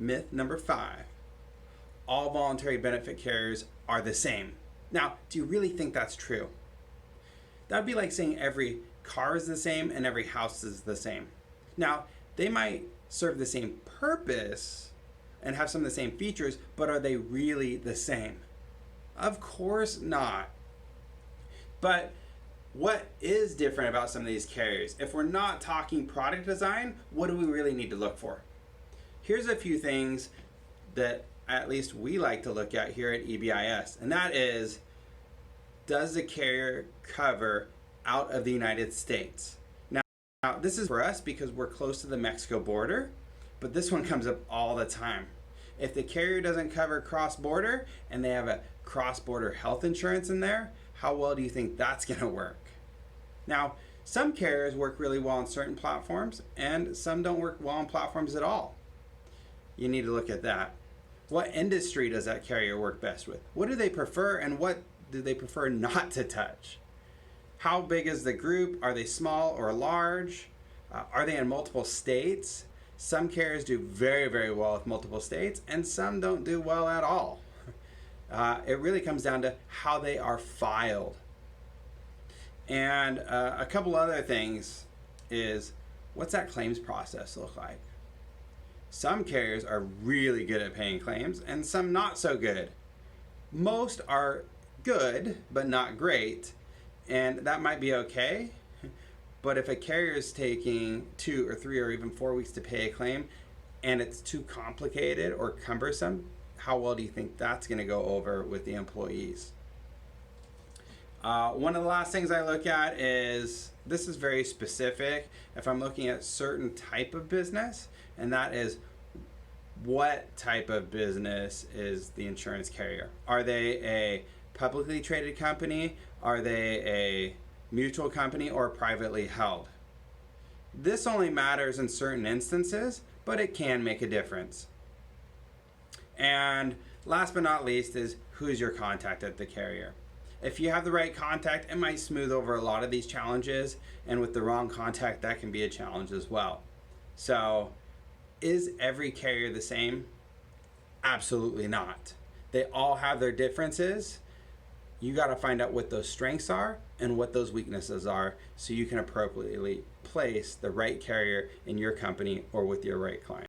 Myth number 5. All voluntary benefit carriers are the same. Now, do you really think that's true? That would be like saying every car is the same and every house is the same. Now, they might serve the same purpose and have some of the same features, but are they really the same? Of course not. But what is different about some of these carriers? If we're not talking product design, what do we really need to look for? Here's a few things that at least we like to look at here at EBIS, and that is, does the carrier cover out of the United States? Now, this is for us because we're close to the Mexico border, but this one comes up all the time. If the carrier doesn't cover cross-border and they have a cross-border health insurance in there, how well do you think that's going to work? Now, some carriers work really well on certain platforms and some don't work well on platforms at all. You need to look at that. What industry does that carrier work best with? What do they prefer and what do they prefer not to touch? How big is the group? Are they small or large? Are they in multiple states? Some carriers do very, very well with multiple states and some don't do well at all. It really comes down to how they are filed. And a couple other things is, what's that claims process look like? Some carriers are really good at paying claims and some not so good. Most are good, but not great. And that might be okay. But if a carrier is taking 2 or 3 or even 4 weeks to pay a claim and it's too complicated or cumbersome, how well do you think that's going to go over with the employees? One of the last things I look at is, this is very specific, if I'm looking at certain type of business, and that is, what type of business is the insurance carrier? Are they a publicly traded company? Are they a mutual company or privately held? This only matters in certain instances, but it can make a difference. And last but not least is, who's your contact at the carrier? If you have the right contact, it might smooth over a lot of these challenges, and with the wrong contact, that can be a challenge as well. So, is every carrier the same? Absolutely not. They all have their differences. You got to find out what those strengths are and what those weaknesses are so you can appropriately place the right carrier in your company or with your right client.